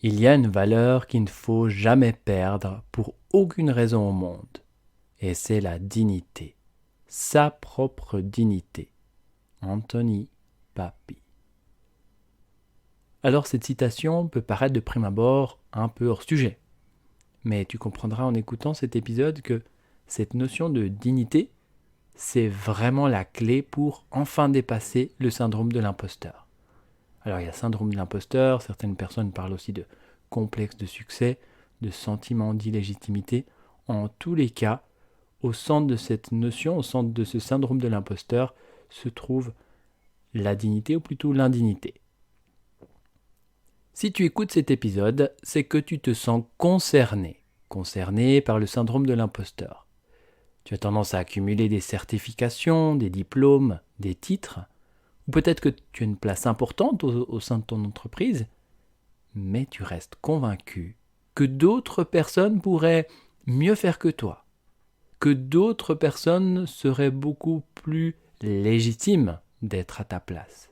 Il y a une valeur qu'il ne faut jamais perdre pour aucune raison au monde, et c'est la dignité, sa propre dignité. Anthony Papi. Alors cette citation peut paraître de prime abord un peu hors sujet, mais tu comprendras en écoutant cet épisode que cette notion de dignité, c'est vraiment la clé pour enfin dépasser le syndrome de l'imposteur. Alors il y a syndrome de l'imposteur, certaines personnes parlent aussi de complexe de succès, de sentiment d'illégitimité. En tous les cas, au centre de cette notion, au centre de ce syndrome de l'imposteur, se trouve la dignité ou plutôt l'indignité. Si tu écoutes cet épisode, c'est que tu te sens concerné par le syndrome de l'imposteur. Tu as tendance à accumuler des certifications, des diplômes, des titres, ou peut-être que tu as une place importante au sein de ton entreprise, mais tu restes convaincu que d'autres personnes pourraient mieux faire que toi, que d'autres personnes seraient beaucoup plus légitimes d'être à ta place.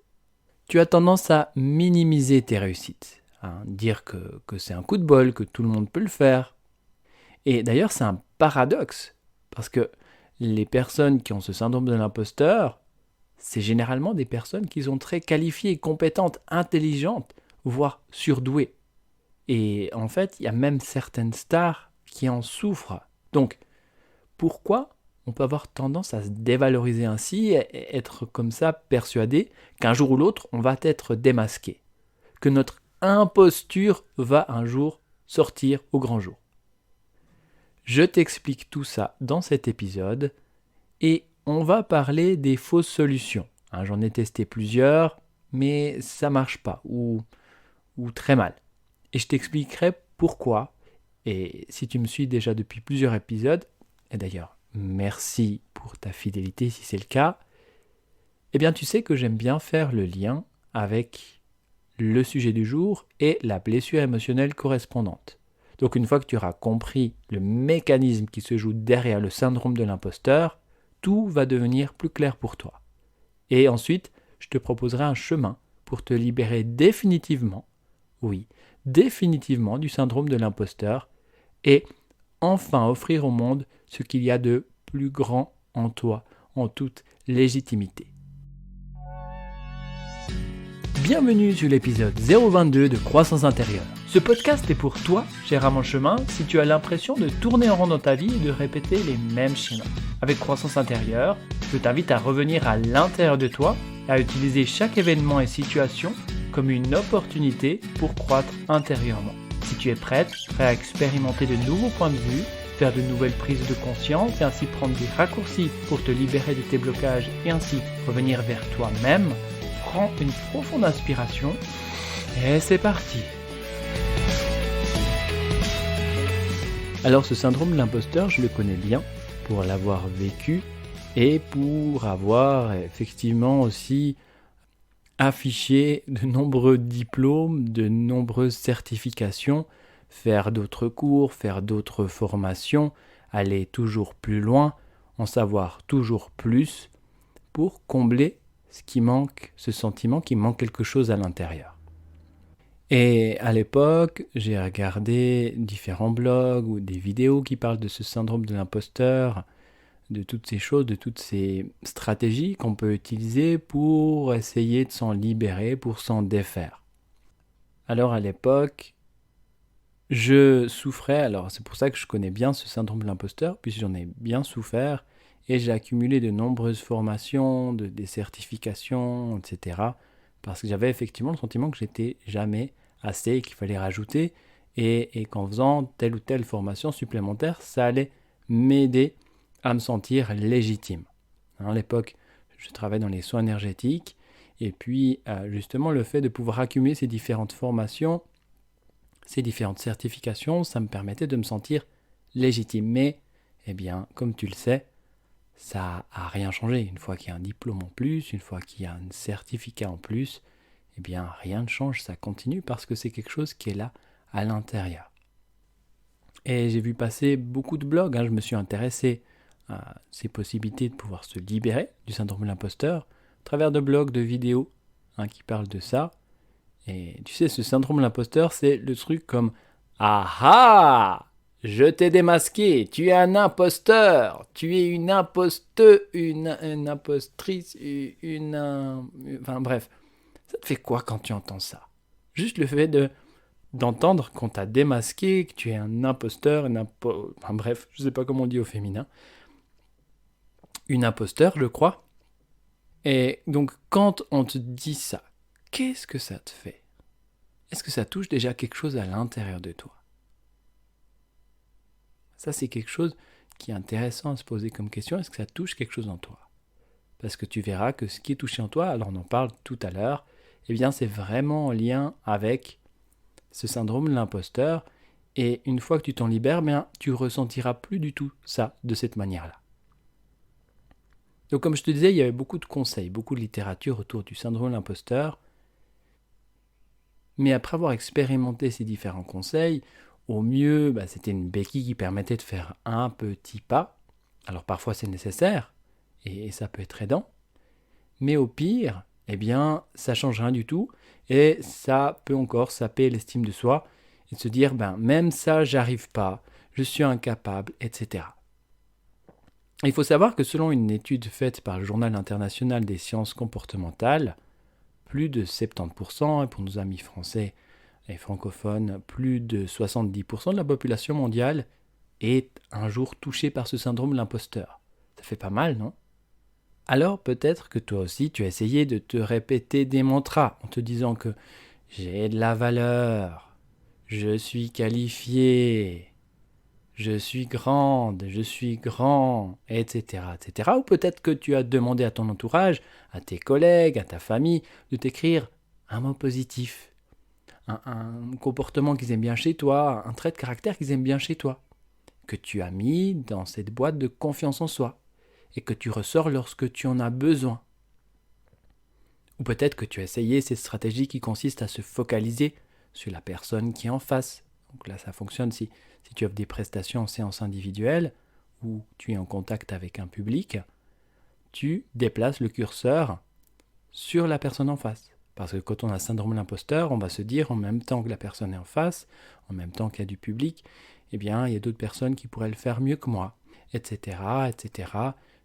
Tu as tendance à minimiser tes réussites, à dire que c'est un coup de bol, que tout le monde peut le faire. Et d'ailleurs, c'est un paradoxe, parce que les personnes qui ont ce syndrome de l'imposteur, c'est généralement des personnes qui sont très qualifiées, compétentes, intelligentes, voire surdouées. Et en fait, il y a même certaines stars qui en souffrent. Donc, pourquoi on peut avoir tendance à se dévaloriser ainsi et être comme ça persuadé qu'un jour ou l'autre, on va être démasqué, que notre imposture va un jour sortir au grand jour. Je t'explique tout ça dans cet épisode et on va parler des fausses solutions. J'en ai testé plusieurs, mais ça marche pas ou très mal. Et je t'expliquerai pourquoi. Et si tu me suis déjà depuis plusieurs épisodes, et d'ailleurs, merci pour ta fidélité si c'est le cas, eh bien tu sais que j'aime bien faire le lien avec le sujet du jour et la blessure émotionnelle correspondante. Donc une fois que tu auras compris le mécanisme qui se joue derrière le syndrome de l'imposteur, tout va devenir plus clair pour toi. Et ensuite, je te proposerai un chemin pour te libérer définitivement, oui, définitivement du syndrome de l'imposteur et enfin offrir au monde ce qu'il y a de plus grand en toi, en toute légitimité. Bienvenue sur l'épisode 022 de Croissance intérieure. Ce podcast est pour toi, cher à mon chemin, si tu as l'impression de tourner en rond dans ta vie et de répéter les mêmes schémas. Avec Croissance intérieure, je t'invite à revenir à l'intérieur de toi et à utiliser chaque événement et situation comme une opportunité pour croître intérieurement. Si tu es prêt à expérimenter de nouveaux points de vue, faire de nouvelles prises de conscience et ainsi prendre des raccourcis pour te libérer de tes blocages et ainsi revenir vers toi-même, prends une profonde inspiration et c'est parti. Alors ce syndrome de l'imposteur, je le connais bien pour l'avoir vécu et pour avoir effectivement aussi affiché de nombreux diplômes, de nombreuses certifications, faire d'autres cours, faire d'autres formations, aller toujours plus loin, en savoir toujours plus pour combler ce qui manque, ce sentiment qu'il manque quelque chose à l'intérieur. Et à l'époque, j'ai regardé différents blogs ou des vidéos qui parlent de ce syndrome de l'imposteur, de toutes ces choses, de toutes ces stratégies qu'on peut utiliser pour essayer de s'en libérer, pour s'en défaire. Alors à l'époque, je souffrais, alors c'est pour ça que je connais bien ce syndrome de l'imposteur, puisque j'en ai bien souffert, et j'ai accumulé de nombreuses formations, des certifications, etc. Parce que j'avais effectivement le sentiment que j'étais jamais assez et qu'il fallait rajouter, et qu'en faisant telle ou telle formation supplémentaire, ça allait m'aider à me sentir légitime. À l'époque, je travaillais dans les soins énergétiques, et puis justement le fait de pouvoir accumuler ces différentes formations, ces différentes certifications, ça me permettait de me sentir légitime. Mais, eh bien, comme tu le sais, ça n'a rien changé. Une fois qu'il y a un diplôme en plus, une fois qu'il y a un certificat en plus, eh bien, rien ne change, ça continue parce que c'est quelque chose qui est là à l'intérieur. Et j'ai vu passer beaucoup de blogs, je me suis intéressé à ces possibilités de pouvoir se libérer du syndrome de l'imposteur à travers de blogs, de vidéos qui parlent de ça. Et tu sais, ce syndrome de l'imposteur, c'est le truc comme « Ah ah, je t'ai démasqué, tu es un imposteur, tu es une imposteuse, une impostrice, enfin bref, ça te fait quoi quand tu entends ça? Juste le fait d'entendre qu'on t'a démasqué, que tu es un imposteur, enfin bref, je sais pas comment on dit au féminin, une imposteur, je crois. Et donc, quand on te dit ça, qu'est-ce que ça te fait? Est-ce que ça touche déjà quelque chose à l'intérieur de toi? Ça, c'est quelque chose qui est intéressant à se poser comme question. Est-ce que ça touche quelque chose en toi? Parce que tu verras que ce qui est touché en toi, alors on en parle tout à l'heure, eh bien, c'est vraiment en lien avec ce syndrome de l'imposteur. Et une fois que tu t'en libères, bien, tu ressentiras plus du tout ça de cette manière-là. Donc, comme je te disais, il y avait beaucoup de conseils, beaucoup de littérature autour du syndrome de l'imposteur. Mais après avoir expérimenté ces différents conseils, au mieux, c'était une béquille qui permettait de faire un petit pas. Alors parfois c'est nécessaire, et ça peut être aidant. Mais au pire, eh bien, ça change rien du tout, et ça peut encore saper l'estime de soi, et de se dire, même ça, j'arrive pas, je suis incapable, etc. Il faut savoir que selon une étude faite par le Journal international des sciences comportementales, plus de 70%, et pour nos amis français et francophones, plus de 70% de la population mondiale est un jour touchée par ce syndrome de l'imposteur. Ça fait pas mal, non? Alors peut-être que toi aussi tu as essayé de te répéter des mantras en te disant que j'ai de la valeur, je suis qualifié, je suis grande, je suis grand, etc., etc. Ou peut-être que tu as demandé à ton entourage, à tes collègues, à ta famille, de t'écrire un mot positif, un comportement qu'ils aiment bien chez toi, un trait de caractère qu'ils aiment bien chez toi, que tu as mis dans cette boîte de confiance en soi, et que tu ressors lorsque tu en as besoin. Ou peut-être que tu as essayé cette stratégie qui consiste à se focaliser sur la personne qui est en face. Donc là, ça fonctionne si tu offres des prestations en séance individuelle ou tu es en contact avec un public, tu déplaces le curseur sur la personne en face. Parce que quand on a le syndrome de l'imposteur, on va se dire en même temps que la personne est en face, en même temps qu'il y a du public, eh bien, il y a d'autres personnes qui pourraient le faire mieux que moi, etc., etc.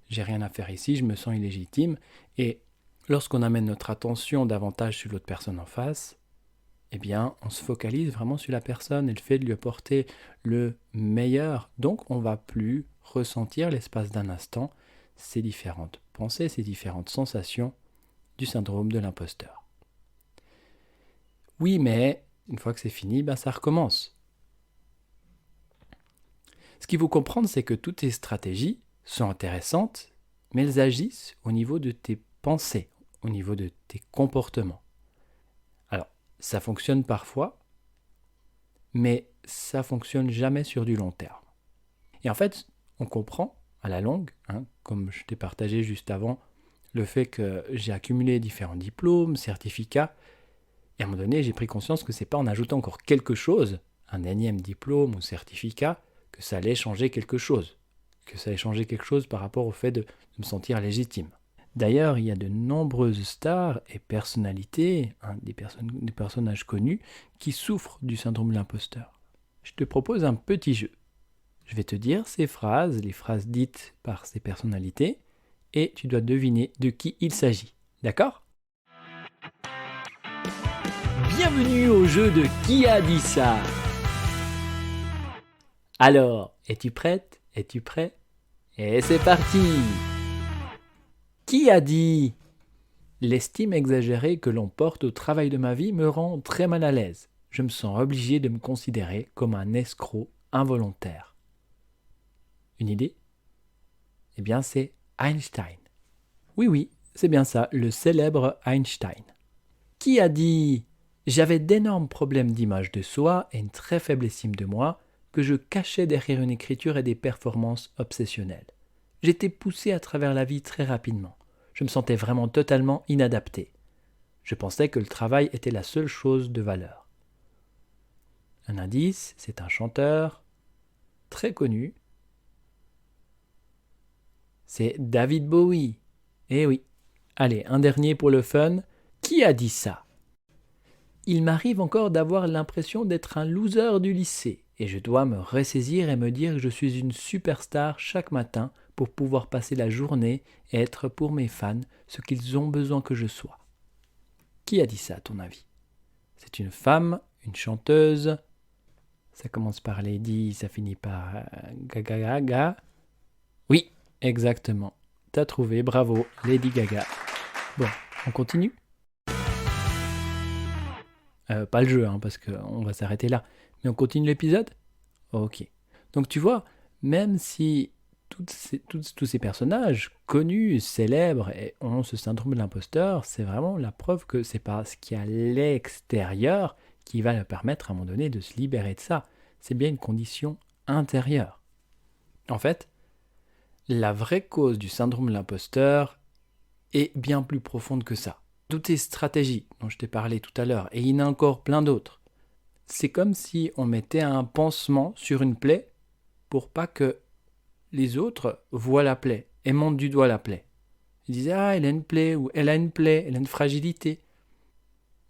J'ai rien à faire ici, je me sens illégitime. Et lorsqu'on amène notre attention davantage sur l'autre personne en face, eh bien, on se focalise vraiment sur la personne et le fait de lui apporter le meilleur. Donc, on ne va plus ressentir l'espace d'un instant ces différentes pensées, ces différentes sensations du syndrome de l'imposteur. Oui, mais une fois que c'est fini, ça recommence. Ce qu'il faut comprendre, c'est que toutes ces stratégies sont intéressantes, mais elles agissent au niveau de tes pensées, au niveau de tes comportements. Alors, ça fonctionne parfois, mais ça fonctionne jamais sur du long terme. Et en fait, on comprend à la longue, comme je t'ai partagé juste avant, le fait que j'ai accumulé différents diplômes, certificats, et à un moment donné, j'ai pris conscience que c'est pas en ajoutant encore quelque chose, un énième diplôme ou certificat, que ça allait changer quelque chose. Que ça allait changer quelque chose par rapport au fait de me sentir légitime. D'ailleurs, il y a de nombreuses stars et personnalités, des personnages connus, qui souffrent du syndrome de l'imposteur. Je te propose un petit jeu. Je vais te dire ces phrases, les phrases dites par ces personnalités, et tu dois deviner de qui il s'agit. D'accord ? Bienvenue au jeu de Qui a dit ça ? Alors, es-tu prête ? Es-tu prêt ? Et c'est parti ! Qui a dit ? L'estime exagérée que l'on porte au travail de ma vie me rend très mal à l'aise. Je me sens obligé de me considérer comme un escroc involontaire. Une idée ? Eh bien, c'est Einstein. Oui, c'est bien ça, le célèbre Einstein. Qui a dit ? J'avais d'énormes problèmes d'image de soi et une très faible estime de moi que je cachais derrière une écriture et des performances obsessionnelles. J'étais poussé à travers la vie très rapidement. Je me sentais vraiment totalement inadapté. Je pensais que le travail était la seule chose de valeur. Un indice, c'est un chanteur très connu. C'est David Bowie. Eh oui. Allez, un dernier pour le fun. Qui a dit ça ? Il m'arrive encore d'avoir l'impression d'être un loser du lycée et je dois me ressaisir et me dire que je suis une superstar chaque matin pour pouvoir passer la journée et être pour mes fans ce qu'ils ont besoin que je sois. Qui a dit ça à ton avis ? C'est une femme, une chanteuse. Ça commence par Lady, ça finit par Gaga Gaga. Oui, exactement. T'as trouvé, bravo, Lady Gaga. Bon, on continue ? Pas le jeu, parce qu'on va s'arrêter là. Mais on continue l'épisode ? Ok. Donc tu vois, même si tous ces personnages connus, célèbres, et ont ce syndrome de l'imposteur, c'est vraiment la preuve que c'est pas ce qui est à l'extérieur qui va leur permettre à un moment donné de se libérer de ça. C'est bien une condition intérieure. En fait, la vraie cause du syndrome de l'imposteur est bien plus profonde que ça. Toutes ces stratégies dont je t'ai parlé tout à l'heure, et il y en a encore plein d'autres, c'est comme si on mettait un pansement sur une plaie pour pas que les autres voient la plaie et montent du doigt la plaie. Ils disaient « Ah, elle a une plaie » ou « Elle a une plaie, elle a une fragilité ».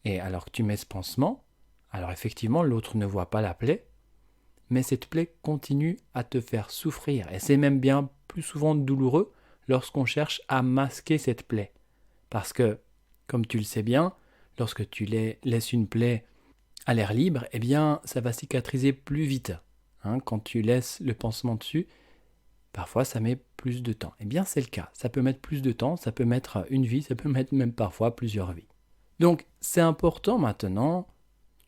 Et alors que tu mets ce pansement, alors effectivement l'autre ne voit pas la plaie, mais cette plaie continue à te faire souffrir. Et c'est même bien plus souvent douloureux lorsqu'on cherche à masquer cette plaie. Parce que, comme tu le sais bien, lorsque tu laisses une plaie à l'air libre, eh bien, ça va cicatriser plus vite. Quand tu laisses le pansement dessus, parfois ça met plus de temps. Eh bien, c'est le cas. Ça peut mettre plus de temps, ça peut mettre une vie, ça peut mettre même parfois plusieurs vies. Donc, c'est important maintenant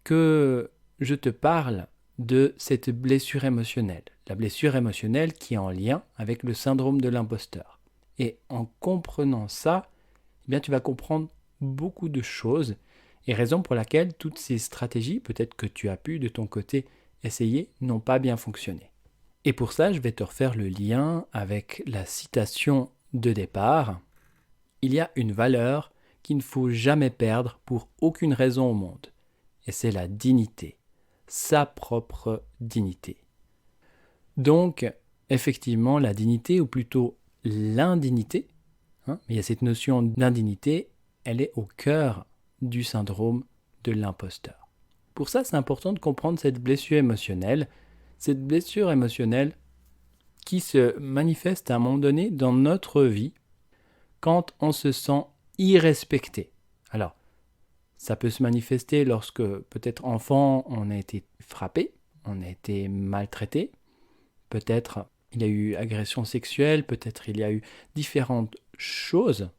que je te parle de cette blessure émotionnelle. La blessure émotionnelle qui est en lien avec le syndrome de l'imposteur. Et en comprenant ça, eh bien, tu vas comprendre beaucoup de choses et raison pour laquelle toutes ces stratégies, peut-être que tu as pu de ton côté essayer, n'ont pas bien fonctionné. Et pour ça, je vais te refaire le lien avec la citation de départ. Il y a une valeur qu'il ne faut jamais perdre pour aucune raison au monde. Et c'est la dignité, sa propre dignité. Donc, effectivement, la dignité, ou plutôt l'indignité, mais il y a cette notion d'indignité, elle est au cœur du syndrome de l'imposteur. Pour ça, c'est important de comprendre cette blessure émotionnelle qui se manifeste à un moment donné dans notre vie quand on se sent irrespecté. Alors, ça peut se manifester lorsque, peut-être enfant, on a été frappé, on a été maltraité, peut-être il y a eu agression sexuelle, peut-être il y a eu différentes choses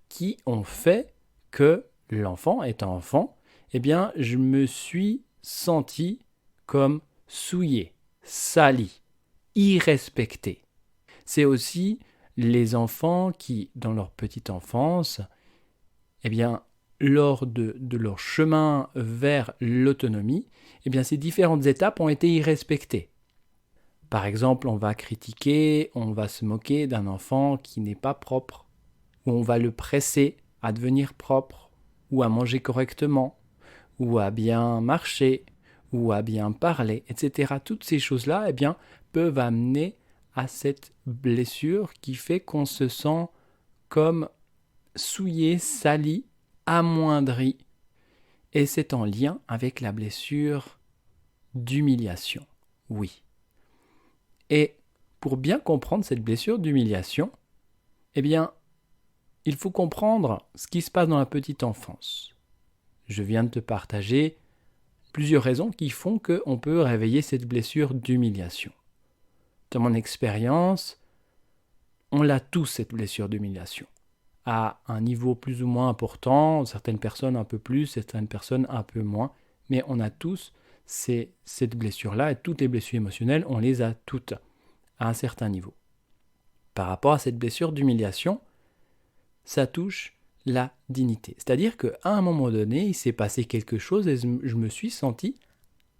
qui ont fait que l'enfant, étant enfant, eh bien, je me suis senti comme souillé, sali, irrespecté. C'est aussi les enfants qui, dans leur petite enfance, eh bien, lors de leur chemin vers l'autonomie, eh bien, ces différentes étapes ont été irrespectées. Par exemple, on va critiquer, on va se moquer d'un enfant qui n'est pas propre, ou on va le presser à devenir propre, ou à manger correctement, ou à bien marcher, ou à bien parler, etc. Toutes ces choses-là, eh bien, peuvent amener à cette blessure qui fait qu'on se sent comme souillé, sali, amoindri. Et c'est en lien avec la blessure d'humiliation. Oui. Et pour bien comprendre cette blessure d'humiliation, eh bien, il faut comprendre ce qui se passe dans la petite enfance. Je viens de te partager plusieurs raisons qui font qu'on peut réveiller cette blessure d'humiliation. Dans mon expérience, on l'a tous, cette blessure d'humiliation. À un niveau plus ou moins important, certaines personnes un peu plus, certaines personnes un peu moins, mais on a tous cette blessure-là, et toutes les blessures émotionnelles, on les a toutes, à un certain niveau. Par rapport à cette blessure d'humiliation, ça touche la dignité. C'est-à-dire qu'à un moment donné, il s'est passé quelque chose et je me suis senti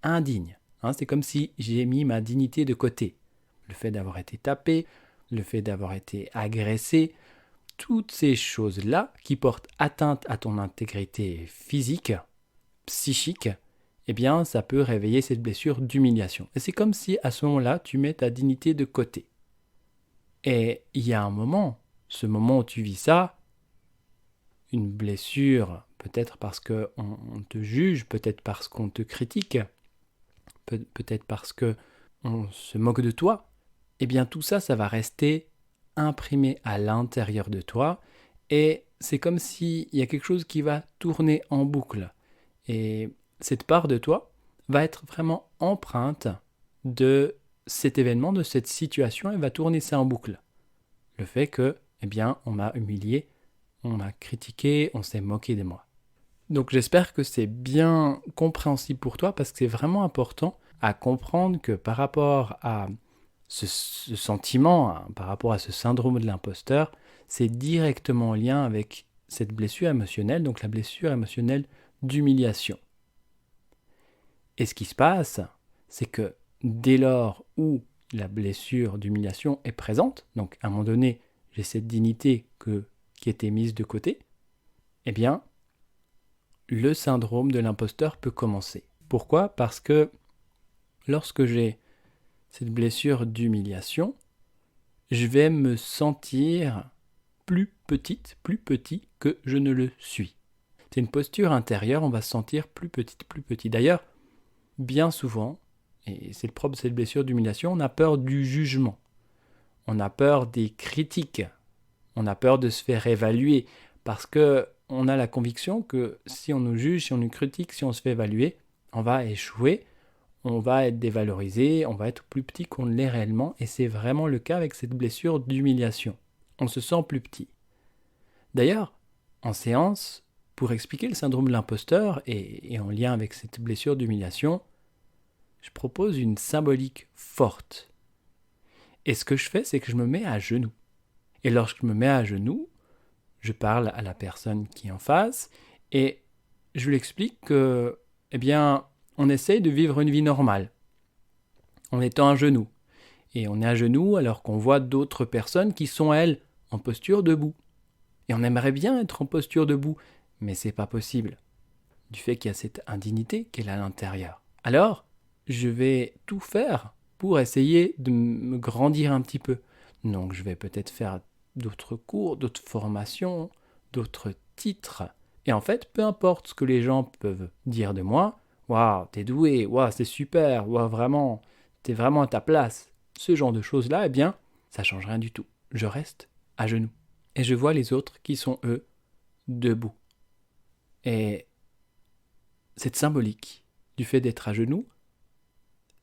indigne. C'est comme si j'ai mis ma dignité de côté. Le fait d'avoir été tapé, le fait d'avoir été agressé, toutes ces choses-là qui portent atteinte à ton intégrité physique, psychique, eh bien, ça peut réveiller cette blessure d'humiliation. Et c'est comme si, à ce moment-là, tu mets ta dignité de côté. Et il y a un moment, ce moment où tu vis ça, une blessure peut-être parce qu'on te juge, peut-être parce qu'on te critique, peut-être parce qu'on se moque de toi, eh bien tout ça, ça va rester imprimé à l'intérieur de toi et c'est comme s'il y a quelque chose qui va tourner en boucle. Et cette part de toi va être vraiment empreinte de cet événement, de cette situation, et va tourner ça en boucle. Le fait que, eh bien, on m'a humilié, on m'a critiqué, on s'est moqué de moi. Donc j'espère que c'est bien compréhensible pour toi parce que c'est vraiment important à comprendre que par rapport à ce sentiment, par rapport à ce syndrome de l'imposteur, c'est directement en lien avec cette blessure émotionnelle, donc la blessure émotionnelle d'humiliation. Et ce qui se passe, c'est que dès lors où la blessure d'humiliation est présente, donc à un moment donné, j'ai cette dignité qui était mise de côté, eh bien, le syndrome de l'imposteur peut commencer. Pourquoi ? Parce que lorsque j'ai cette blessure d'humiliation, je vais me sentir plus petit que je ne le suis. C'est une posture intérieure, on va se sentir plus petit. D'ailleurs, bien souvent, et c'est le propre de cette blessure d'humiliation, on a peur du jugement, on a peur des critiques, on a peur de se faire évaluer, parce que on a la conviction que si on nous juge, si on nous critique, si on se fait évaluer, on va échouer, on va être dévalorisé, on va être plus petit qu'on ne l'est réellement, et c'est vraiment le cas avec cette blessure d'humiliation. On se sent plus petit. D'ailleurs, en séance, pour expliquer le syndrome de l'imposteur et en lien avec cette blessure d'humiliation, je propose une symbolique forte. Et ce que je fais, c'est que je me mets à genoux. Et lorsque je me mets à genoux, je parle à la personne qui est en face et je lui explique que, eh bien, on essaye de vivre une vie normale en étant à genoux. Et on est à genoux alors qu'on voit d'autres personnes qui sont, elles, en posture debout. Et on aimerait bien être en posture debout, mais c'est pas possible, du fait qu'il y a cette indignité qui est à l'intérieur. Alors, je vais tout faire pour essayer de me grandir un petit peu. Donc, je vais peut-être faire d'autres cours, d'autres formations, d'autres titres. Et en fait, peu importe ce que les gens peuvent dire de moi, waouh, t'es doué, waouh, c'est super, waouh, vraiment, t'es vraiment à ta place. Ce genre de choses-là, eh bien, ça change rien du tout. Je reste à genoux. Et je vois les autres qui sont, eux, debout. Et cette symbolique du fait d'être à genoux,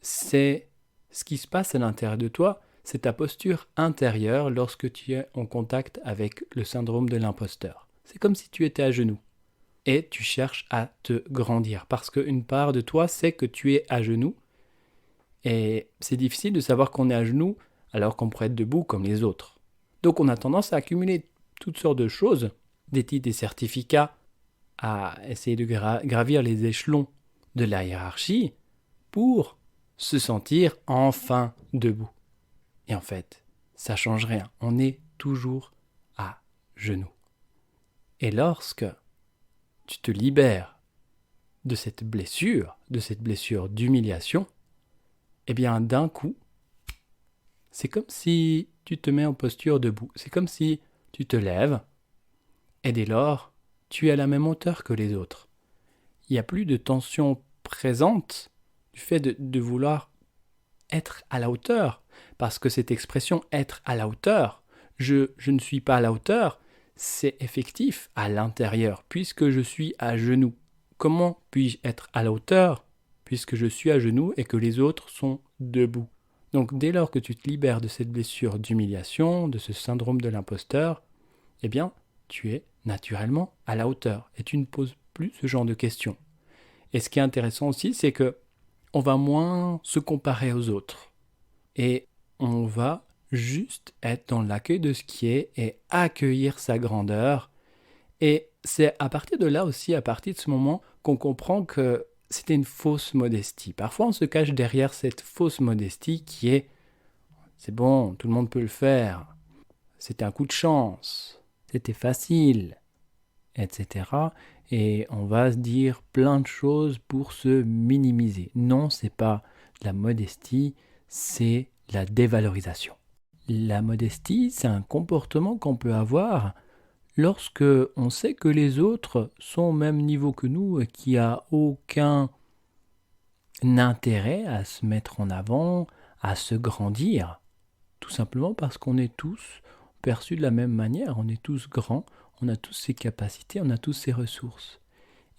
c'est ce qui se passe à l'intérieur de toi, c'est ta posture intérieure lorsque tu es en contact avec le syndrome de l'imposteur. C'est comme si tu étais à genoux et tu cherches à te grandir parce qu'une part de toi sait que tu es à genoux et c'est difficile de savoir qu'on est à genoux alors qu'on pourrait être debout comme les autres. Donc on a tendance à accumuler toutes sortes de choses, des titres, des certificats, à essayer de gravir les échelons de la hiérarchie pour se sentir enfin debout. Et en fait, ça change rien. On est toujours à genoux. Et lorsque tu te libères de cette blessure d'humiliation, eh bien d'un coup, c'est comme si tu te mets en posture debout. C'est comme si tu te lèves et dès lors, tu es à la même hauteur que les autres. Il n'y a plus de tension présente du fait de vouloir être à la hauteur. Parce que cette expression être à la hauteur, je ne suis pas à la hauteur, c'est effectif à l'intérieur, puisque je suis à genoux. Comment puis-je être à la hauteur, puisque je suis à genoux et que les autres sont debout? Donc dès lors que tu te libères de cette blessure d'humiliation, de ce syndrome de l'imposteur, eh bien, tu es naturellement à la hauteur et tu ne poses plus ce genre de questions. Et ce qui est intéressant aussi, c'est que on va moins se comparer aux autres. Et on va juste être dans l'accueil de ce qui est et accueillir sa grandeur. Et c'est à partir de là aussi, à partir de ce moment, qu'on comprend que c'était une fausse modestie. Parfois, on se cache derrière cette fausse modestie qui est « c'est bon, tout le monde peut le faire, c'était un coup de chance, c'était facile », etc. Et on va se dire plein de choses pour se minimiser. Non, c'est pas de la modestie, c'est la dévalorisation. La modestie, c'est un comportement qu'on peut avoir lorsque on sait que les autres sont au même niveau que nous et qu'il n'y a aucun intérêt à se mettre en avant, à se grandir, tout simplement parce qu'on est tous perçus de la même manière, on est tous grands, on a tous ces capacités, on a tous ces ressources.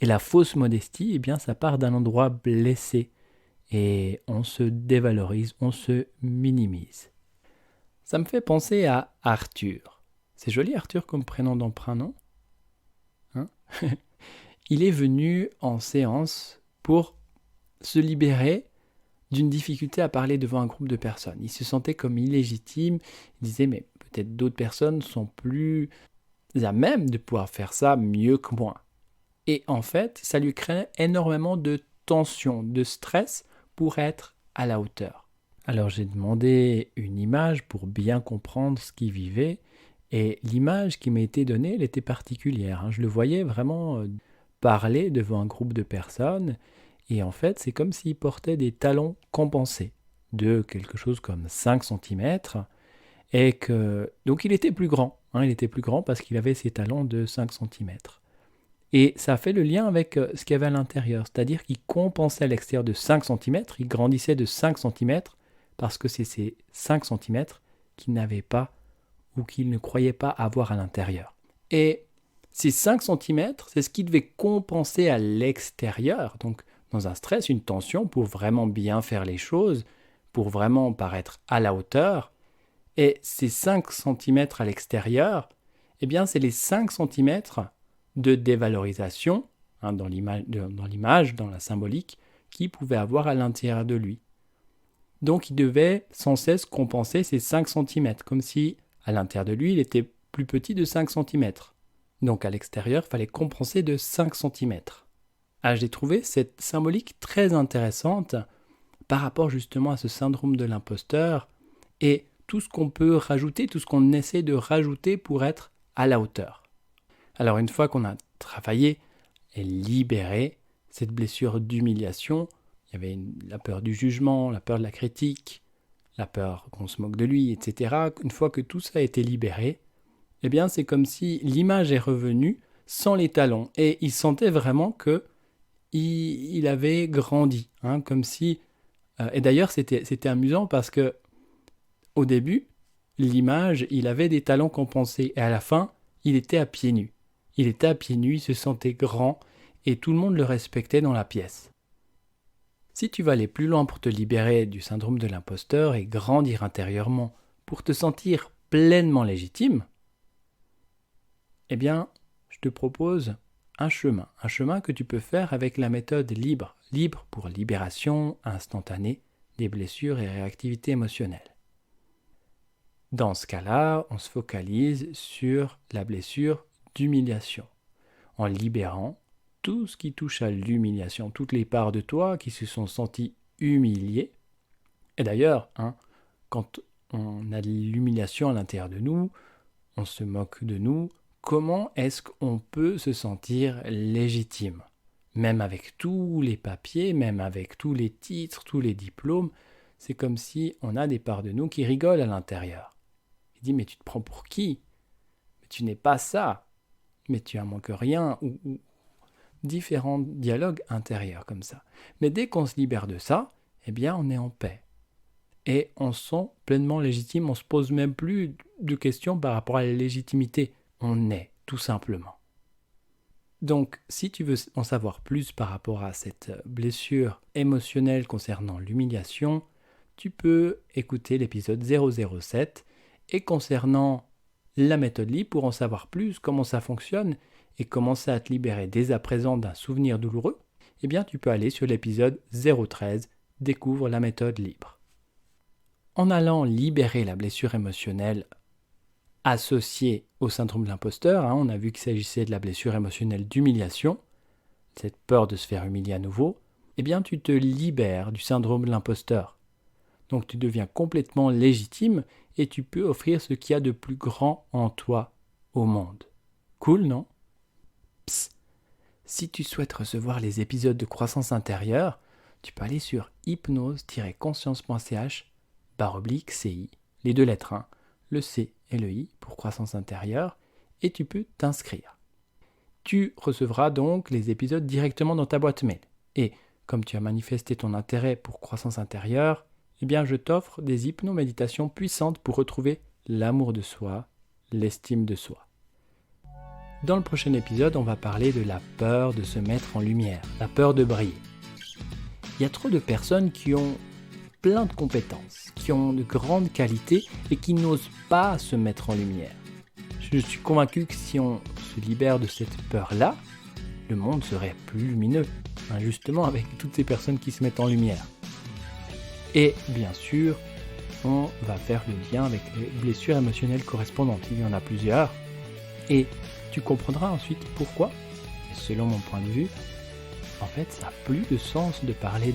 Et la fausse modestie, eh bien, ça part d'un endroit blessé et on se dévalorise, on se minimise. Ça me fait penser à Arthur. C'est joli Arthur comme prénom d'emprunt, non ? Hein ? Il est venu en séance pour se libérer d'une difficulté à parler devant un groupe de personnes. Il se sentait comme illégitime, il disait mais peut-être d'autres personnes sont plus à même de pouvoir faire ça mieux que moi. Et en fait, ça lui créait énormément de tension, de stress pour être à la hauteur. Alors j'ai demandé une image pour bien comprendre ce qu'il vivait, et l'image qui m'a été donnée, elle était particulière. Je le voyais vraiment parler devant un groupe de personnes, et en fait, c'est comme s'il portait des talons compensés de quelque chose comme 5 cm, et que donc il était plus grand. Il était plus grand parce qu'il avait ses talons de 5 cm. Et ça fait le lien avec ce qu'il y avait à l'intérieur, c'est-à-dire qu'il compensait à l'extérieur de 5 cm, il grandissait de 5 cm, parce que c'est ces 5 cm qu'il n'avait pas ou qu'il ne croyait pas avoir à l'intérieur. Et ces 5 cm, c'est ce qui devait compenser à l'extérieur, donc dans un stress, une tension, pour vraiment bien faire les choses, pour vraiment paraître à la hauteur. Et ces 5 cm à l'extérieur, eh bien c'est les 5 cm de dévalorisation, dans l'image, dans la symbolique, qu'il pouvait avoir à l'intérieur de lui. Donc il devait sans cesse compenser ces 5 cm, comme si à l'intérieur de lui, il était plus petit de 5 cm. Donc à l'extérieur, il fallait compenser de 5 cm. J'ai trouvé cette symbolique très intéressante par rapport justement à ce syndrome de l'imposteur et tout ce qu'on peut rajouter, tout ce qu'on essaie de rajouter pour être à la hauteur. Alors une fois qu'on a travaillé et libéré cette blessure d'humiliation, il y avait la peur du jugement, la peur de la critique, la peur qu'on se moque de lui, etc. Une fois que tout ça a été libéré, eh bien c'est comme si l'image est revenue sans les talons. Et il sentait vraiment qu'il avait grandi. Comme si... et d'ailleurs c'était amusant parce que au début, l'image, il avait des talons compensés. Et à la fin, il était à pieds nus. Il était à pieds nus, il se sentait grand et tout le monde le respectait dans la pièce. Si tu vas aller plus loin pour te libérer du syndrome de l'imposteur et grandir intérieurement pour te sentir pleinement légitime, eh bien, je te propose un chemin que tu peux faire avec la méthode libre pour libération instantanée des blessures et réactivité émotionnelle. Dans ce cas-là, on se focalise sur la blessure d'humiliation, en libérant tout ce qui touche à l'humiliation, toutes les parts de toi qui se sont senties humiliées. Et d'ailleurs, quand on a de l'humiliation à l'intérieur de nous, on se moque de nous, comment est-ce qu'on peut se sentir légitime ? Même avec tous les papiers, même avec tous les titres, tous les diplômes, c'est comme si on a des parts de nous qui rigolent à l'intérieur. Il dit, mais tu te prends pour qui ? Mais tu n'es pas ça. Mais tu en manques rien. Ou différents dialogues intérieurs comme ça. Mais dès qu'on se libère de ça, eh bien, on est en paix. Et on se sent pleinement légitime. On ne se pose même plus de questions par rapport à la légitimité. On est, tout simplement. Donc, si tu veux en savoir plus par rapport à cette blessure émotionnelle concernant l'humiliation, tu peux écouter l'épisode 007. Et concernant la méthode libre, pour en savoir plus, comment ça fonctionne et commencer à te libérer dès à présent d'un souvenir douloureux, eh bien tu peux aller sur l'épisode 013, découvre la méthode libre. En allant libérer la blessure émotionnelle associée au syndrome de l'imposteur, on a vu qu'il s'agissait de la blessure émotionnelle d'humiliation, cette peur de se faire humilier à nouveau, eh bien tu te libères du syndrome de l'imposteur. Donc tu deviens complètement légitime et tu peux offrir ce qu'il y a de plus grand en toi au monde. Cool, non ? Psst. Si tu souhaites recevoir les épisodes de croissance intérieure, tu peux aller sur hypnose-conscience.ch/CI, les 2 lettres, le C et le I pour croissance intérieure, et tu peux t'inscrire. Tu recevras donc les épisodes directement dans ta boîte mail. Et comme tu as manifesté ton intérêt pour croissance intérieure, eh bien je t'offre des hypnoméditations puissantes pour retrouver l'amour de soi, l'estime de soi. Dans le prochain épisode, on va parler de la peur de se mettre en lumière, la peur de briller. Il y a trop de personnes qui ont plein de compétences, qui ont de grandes qualités et qui n'osent pas se mettre en lumière. Je suis convaincu que si on se libère de cette peur-là, le monde serait plus lumineux, justement avec toutes ces personnes qui se mettent en lumière. Et bien sûr, on va faire le lien avec les blessures émotionnelles correspondantes. Il y en a plusieurs. Et tu comprendras ensuite pourquoi, et selon mon point de vue, en fait, ça n'a plus de sens de parler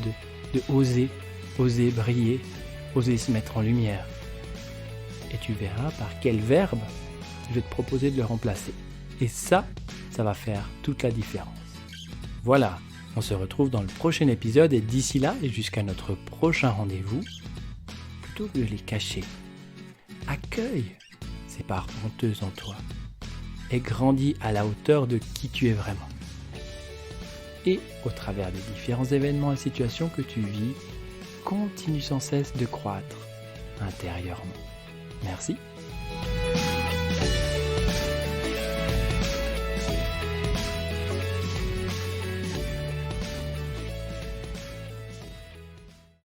de oser briller, oser se mettre en lumière. Et tu verras par quel verbe je vais te proposer de le remplacer. Et ça va faire toute la différence. Voilà, on se retrouve dans le prochain épisode et d'ici là et jusqu'à notre prochain rendez-vous, plutôt que de les cacher, accueille ces parts honteuses en toi et grandis à la hauteur de qui tu es vraiment. Et au travers des différents événements et situations que tu vis, continue sans cesse de croître intérieurement. Merci.